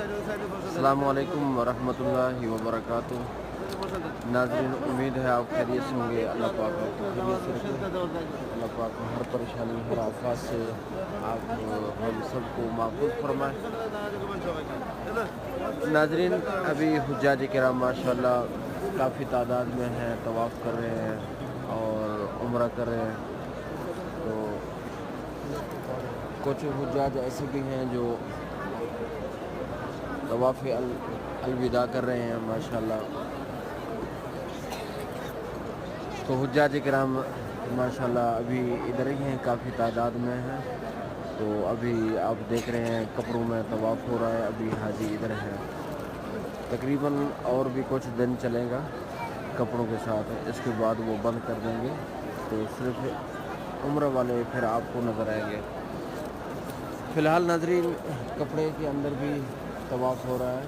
السلام علیکم ورحمۃ اللہ وبرکاتہ۔ ناظرین، امید ہے آپ خیریت سے ہوں گے۔ اللہ پاک آپ کو خیریت سے رکھے۔ اللہ پاک ہر پریشانی ہر آفات سے آپ ہم سب کو محفوظ فرمائے۔ ناظرین، ابھی حجاج کرام ماشاءاللہ کافی تعداد میں ہیں، طواف کر رہے ہیں اور عمرہ کر رہے ہیں۔ تو کچھ حجاج ایسے بھی ہیں جو طواف الوداع کر رہے ہیں ماشاءاللہ۔ تو حجاج کرام ماشاءاللہ ابھی ادھر ہی ہیں، کافی تعداد میں ہیں۔ تو ابھی آپ دیکھ رہے ہیں قبروں میں طواف ہو رہا ہے، ابھی حاجی ادھر ہیں۔ تقریباً اور بھی کچھ دن چلے گا کپڑوں کے ساتھ، اس کے بعد وہ بند کر دیں گے، تو صرف عمرہ والے پھر آپ کو نظر آئیں گے۔ فی الحال ناظرین کپڑے کے اندر بھی طواف ہو رہا ہے،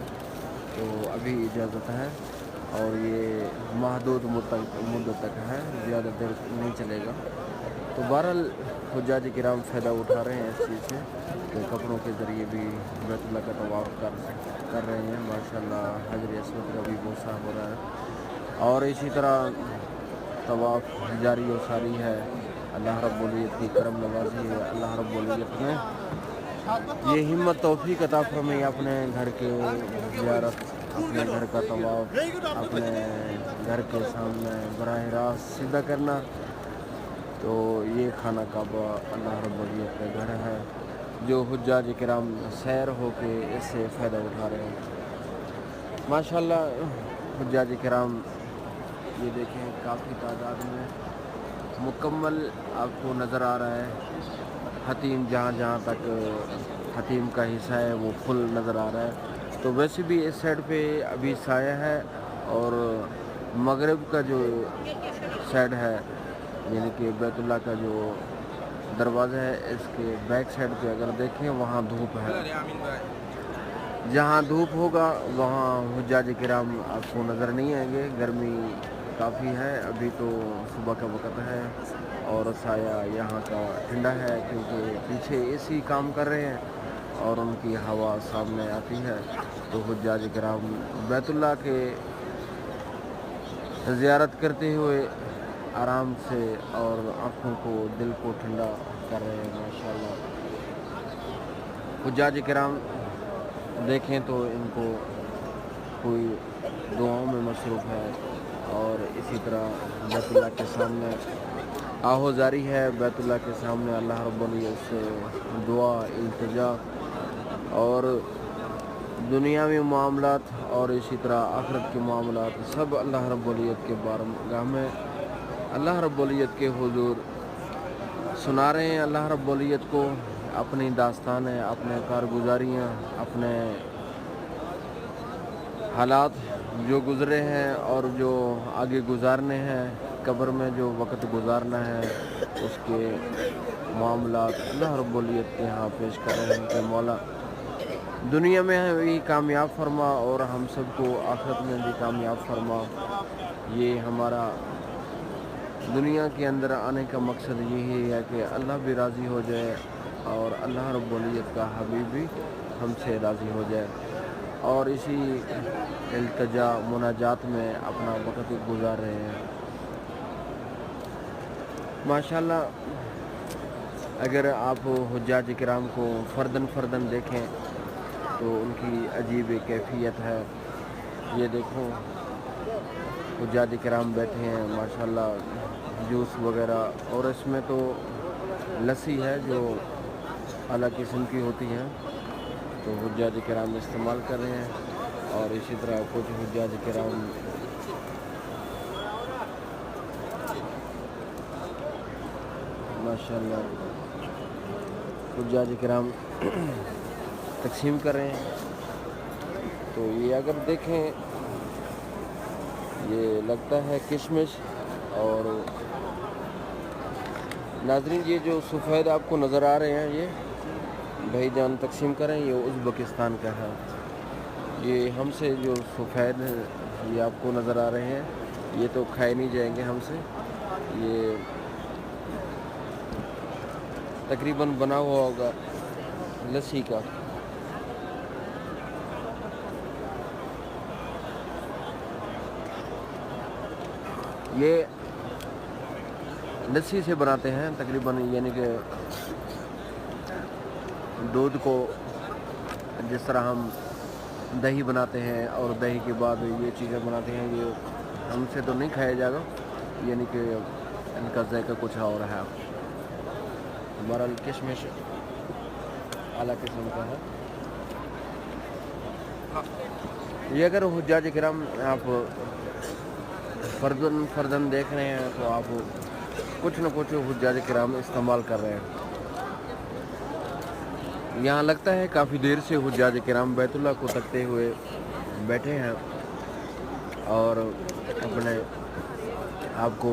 تو ابھی اجازت ہے اور یہ محدود مدت تک ہے، زیادہ دیر نہیں چلے گا۔ تو بہرحال حجاج کرام فائدہ اٹھا رہے ہیں اس چیز سے کہ کپڑوں کے ذریعے بھی بیت اللہ کا طواف کر رہے ہیں ماشاءاللہ۔ حجر اسود کا بھی بوسہ ہو رہا ہے اور اسی طرح طواف جاری و ساری ہے۔ اللہ رب العزت کی کرم نوازی ہے، اللہ رب العزت نے یہ ہمت توفیق عطا فرمائی اپنے گھر کے زیارت، اپنے گھر کا طواف، اپنے گھر کے سامنے براہ راست سیدھا کرنا۔ تو یہ خانہ کعبہ اللہ رب العزت کا گھر ہے، جو حجاج کرام سیر ہو کے اس سے فائدہ اٹھا رہے ہیں ماشاءاللہ۔ حجاج کرام یہ دیکھیں کافی تعداد میں مکمل آپ کو نظر آ رہا ہے۔ حتیم جہاں تک حتیم کا حصہ ہے وہ فل نظر آ رہا ہے۔ تو ویسے بھی اس سائڈ پہ ابھی سایہ ہے، اور مغرب کا جو سائڈ ہے یعنی کہ بیت اللہ کا جو دروازہ ہے، اس کے بیک سائڈ پہ اگر دیکھیں وہاں دھوپ ہے۔ جہاں دھوپ ہوگا وہاں حجاج کرام آپ کو نظر نہیں آئیں گے۔ گرمی کافی ہے، ابھی تو صبح کا وقت ہے اور سایہ یہاں کا ٹھنڈا ہے، کیونکہ پیچھے اے سی کام کر رہے ہیں اور ان کی ہوا سامنے آتی ہے۔ تو حجاج کرام بیت اللہ کے زیارت کرتے ہوئے آرام سے اور آنکھوں کو دل کو ٹھنڈا کر رہے ہیں ماشاءاللہ۔ حجاج کرام دیکھیں تو ان کو کوئی دعاؤں میں مصروف ہے، اور اسی طرح بیت اللہ کے سامنے آہوزاری ہے، بیت اللہ کے سامنے اللہ رب العزت سے دعا التجا، اور دنیاوی معاملات اور اسی طرح آخرت کے معاملات سب اللہ رب العزت کے بارگاہ میں اللہ رب العزت کے حضور سنا رہے ہیں۔ اللہ رب العزت کو اپنی داستانیں، اپنے کارگزاریاں، اپنے حالات جو گزرے ہیں اور جو آگے گزارنے ہیں، قبر میں جو وقت گزارنا ہے، اس کے معاملات اللہ رب العزت کے ہاں پیش کر رہے ہیں کہ مولا دنیا میں بھی کامیاب فرما اور ہم سب کو آخرت میں بھی کامیاب فرما۔ یہ ہمارا دنیا کے اندر آنے کا مقصد یہی ہے کہ اللہ بھی راضی ہو جائے اور اللہ رب العزت کا حبیب بھی ہم سے راضی ہو جائے، اور اسی التجا مناجات میں اپنا وقت گزار رہے ہیں ماشاءاللہ۔ اگر آپ حجاج کرام کو فرداً دیکھیں تو ان کی عجیب کیفیت ہے۔ یہ دیکھو حجاج کرام بیٹھے ہیں ماشاءاللہ، جوس وغیرہ، اور اس میں تو لسی ہے جو اعلیٰ قسم کی ہوتی ہے، تو حجاج کرام استعمال کر رہے ہیں، اور اسی طرح کچھ حجاج کرام ماشاءاللہ حجاج کرام تقسیم کر رہے ہیں۔ تو یہ اگر دیکھیں یہ لگتا ہے کشمش، اور ناظرین یہ جو سفید آپ کو نظر آ رہے ہیں یہ بھائی جان تقسیم کریں، یہ ازبکستان کا ہے۔ یہ ہم سے جو سفید یہ آپ کو نظر آ رہے ہیں یہ تو کھائے نہیں جائیں گے ہم سے، یہ تقریباً بنا ہوا ہوگا لسی کا۔ یہ لسی سے بناتے ہیں تقریباً، یعنی کہ دودھ کو جس طرح ہم دہی بناتے ہیں اور دہی کے بعد یہ چیزیں بناتے ہیں، یہ ہم سے تو نہیں کھایا جائے گا، یعنی کہ ان کا ذائقہ کچھ اور ہے. ہمارا کشمش اعلیٰ قسم کا ہے. یہ اگر حجاج کرام آپ فردن دیکھ رہے ہیں تو آپ کچھ نہ کچھ حجاج کرام استعمال کر رہے ہیں. یہاں لگتا ہے کافی دیر سے حجاج کرام بیت اللہ کو تکتے ہوئے بیٹھے ہیں اور اپنے آپ کو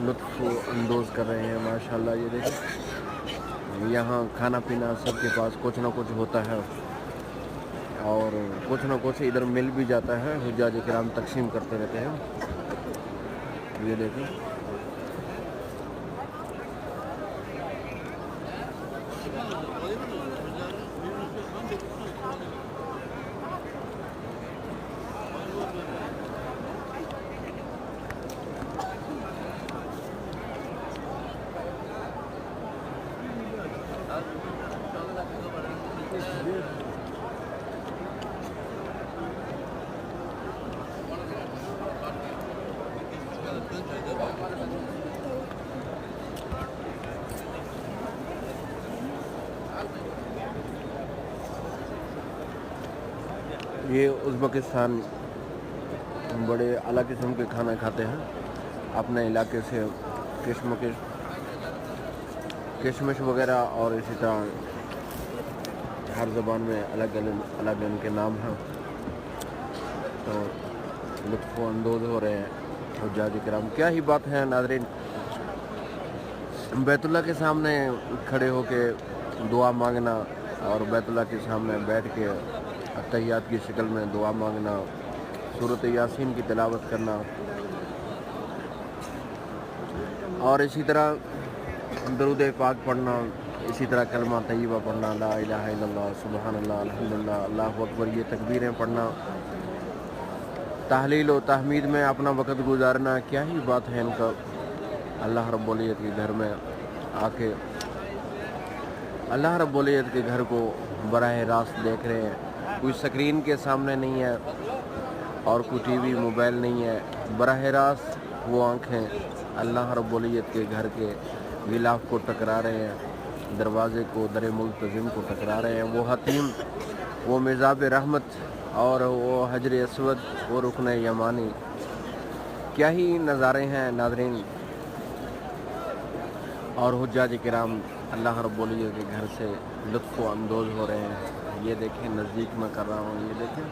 لطف اندوز کر رہے ہیں. ماشاءاللہ یہ دیکھیں، یہاں کھانا پینا سب کے پاس کچھ نہ کچھ ہوتا ہے اور کچھ نہ کچھ ادھر مل بھی جاتا ہے. حجاج کرام تقسیم کرتے رہتے ہیں. یہ دیکھیں، یہ ازبکستان بڑے اعلیٰ قسم کے کھانا کھاتے ہیں. اپنے علاقے سے کشمش وغیرہ، اور اسی طرح ہر زبان میں الگ الگ ان کے نام ہیں. تو لطف اندوز ہو رہے ہیں حجاج کرام. کیا ہی بات ہے ناظرین، بیت اللہ کے سامنے کھڑے ہو کے دعا مانگنا اور بیت اللہ کے سامنے بیٹھ کے اتحیات کی شکل میں دعا مانگنا، سورۃ یاسین کی تلاوت کرنا، اور اسی طرح درود پاک پڑھنا، اسی طرح کلمہ طیبہ پڑھنا، لا الہ الا اللہ، سبحان اللہ، الحمدللہ، اللہ اکبر، یہ تکبیریں پڑھنا، تحلیل و تحمید میں اپنا وقت گزارنا. کیا ہی بات ہے ان کا. اللہ رب العزت کے گھر میں آ کے اللہ رب العزت کے گھر کو براہ راست دیکھ رہے ہیں. کوئی سکرین کے سامنے نہیں ہے اور کوئی ٹی وی موبائل نہیں ہے. براہ راست وہ آنکھیں اللہ رب العزت کے گھر کے غلاف کو ٹکرا رہے ہیں، دروازے کو، در ملتزم کو ٹکرا رہے ہیں. وہ حتیم، وہ میزاب رحمت، اور وہ حجر اسود، وہ رکن یمانی. کیا ہی نظارے ہیں ناظرین. اور حجاج کرام اللہ رب العزت کے گھر سے لطف و اندوز ہو رہے ہیں. یہ دیکھیں، نزدیک میں کر رہا ہوں، یہ دیکھیں.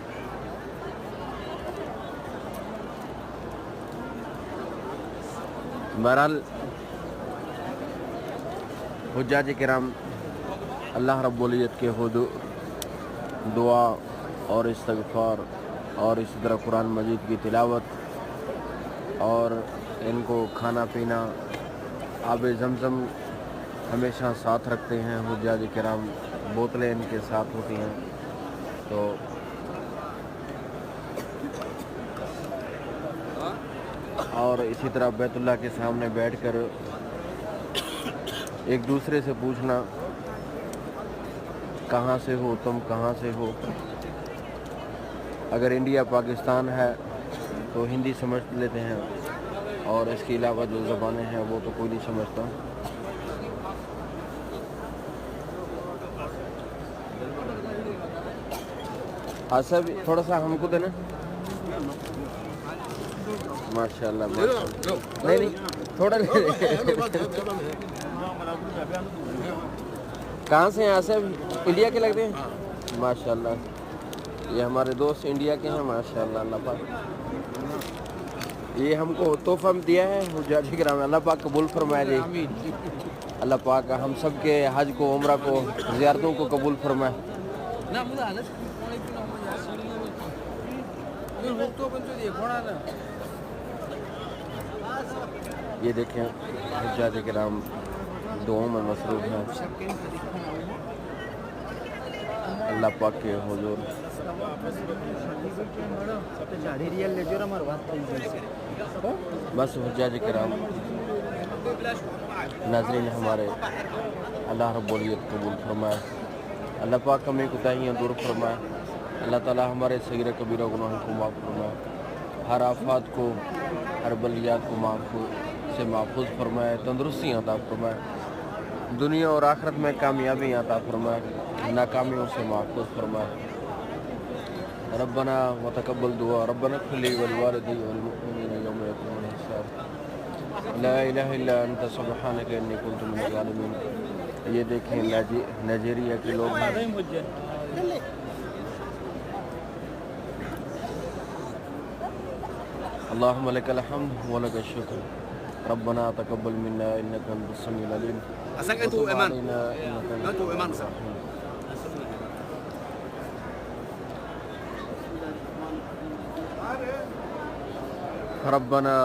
بہرحال حجاج کرام اللہ رب العزت کے حضور دعا اور استغفار اور اسی طرح قرآن مجید کی تلاوت، اور ان کو کھانا پینا، آب زمزم ہمیشہ ساتھ رکھتے ہیں. حجاج کرام بوتلیں ان کے ساتھ ہوتی ہیں. تو اور اسی طرح بیت اللہ کے سامنے بیٹھ کر ایک دوسرے سے پوچھنا، کہاں سے ہو تم، کہاں سے ہو. اگر انڈیا پاکستان ہے تو ہندی سمجھ لیتے ہیں، اور اس کے علاوہ جو زبانیں ہیں وہ تو کوئی نہیں سمجھتا. آصف تھوڑا سا ہم کو دینا. ماشاءاللہ، نہیں تھوڑا. کہاں سے ہیں آصف؟ انڈیا کے لگتے ہیں. ماشاءاللہ، یہ ہمارے دوست انڈیا کے ہیں. ماشاءاللہ، اللہ پاک یہ ہم کو تحفہ دیا ہے حجاج کرام. اللہ پاک قبول فرمائے جی. اللہ پاک ہم سب کے حج کو، عمرہ کو، زیارتوں کو قبول فرمائے. یہ دیکھیں حجاج کرام دعاؤں میں مصروف ہیں. اللہ پاک کے حضور بس حجاج کرام ناظرین ہمارے اللہ رب العزت قبول فرمائے، اللہ پاک ہمیں کوتاہیاں دور فرمائے، اللہ تعالیٰ ہمارے صغیر کبیرہ گناہوں کو معاف فرمائے، ہر آفات کو، ہر بلیات کو سے محفوظ فرمائے، تندرستیاں عطا فرمائے، دنیا اور آخرت میں کامیابیاں عطا فرمائے، ناکامیوں سے محفوظ فرمائے۔ ربنا وتقبل دعا، ربنا اغفر لي ولوالدي والمؤمنين يوم يقوم الحساب، لا الہ الا انت سبحانک انی کنت من الظالمین۔ یہ دیکھیں نائجیریا کے لوگ ہیں، اللہم لک الحمد ولک الشکر، ربنا تقبل منا انک انت السمیع العلیم وتب علینا انک انت التواب الرحیم۔ ربنا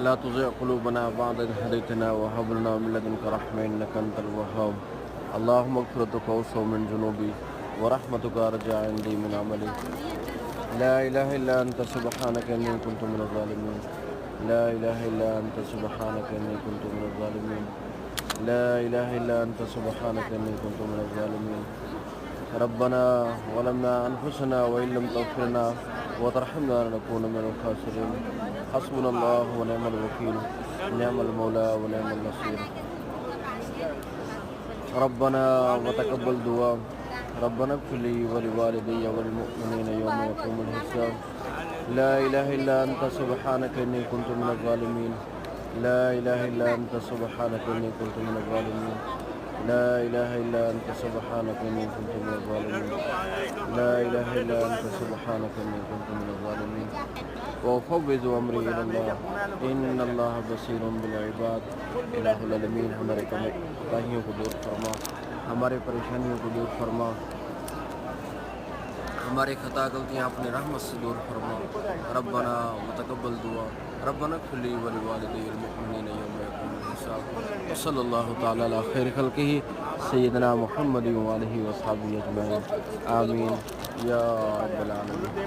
لا تزغ قلوبنا بعد إذ هديتنا وهب لنا من لدنك رحمة إنك أنت الوهاب، اللهم مغفرتك أوسع من ذنوبي ورحمتك أرجى عندي من عملي، لا إله إلا أنت سبحانك إني كنت من الظالمين، لا إله إلا أنت سبحانك إني كنت من الظالمين، لا إله إلا أنت سبحانك إني كنت من الظالمين۔ ربنا ظلمنا أنفسنا وإن لم تغفر لنا وترحمنا لنكون من الخاسرين، حسبنا الله ونعم الوكيل، نعم المولى ونعم النصير۔ ربنا وتقبل دعا، ربنا اغفر لي ولوالدي والمؤمنين يوم يقوم الحساب، لا إله إلا أنت سبحانك إني كنت من الظالمين، لا إله إلا أنت سبحانك إني كنت من الظالمين، لا إله إلا أنت سبحانك إني كنت من الظالمين، لا إله إلا أنت سبحانك إني كنت من الظالمين۔ وأفوض أمري إلى الله إن الله بصير بالعباد۔ الہ العالمین ہمارے کوتاہیوں کو دور فرما، ہمارے پریشانیوں کو دور فرما، ہمارے خطا غلطیاں اپنے رحمت سے دور فرما۔ ربنا وتقبل دعا، ربنا اغفر لي ولوالدي والمؤمنين يوم يقوم الحساب، وصلی اللہ تعالی علی خیر خلقہ سیدنا محمد وآلہ وصحبہ اجمعین، آمین یا رب العالمین۔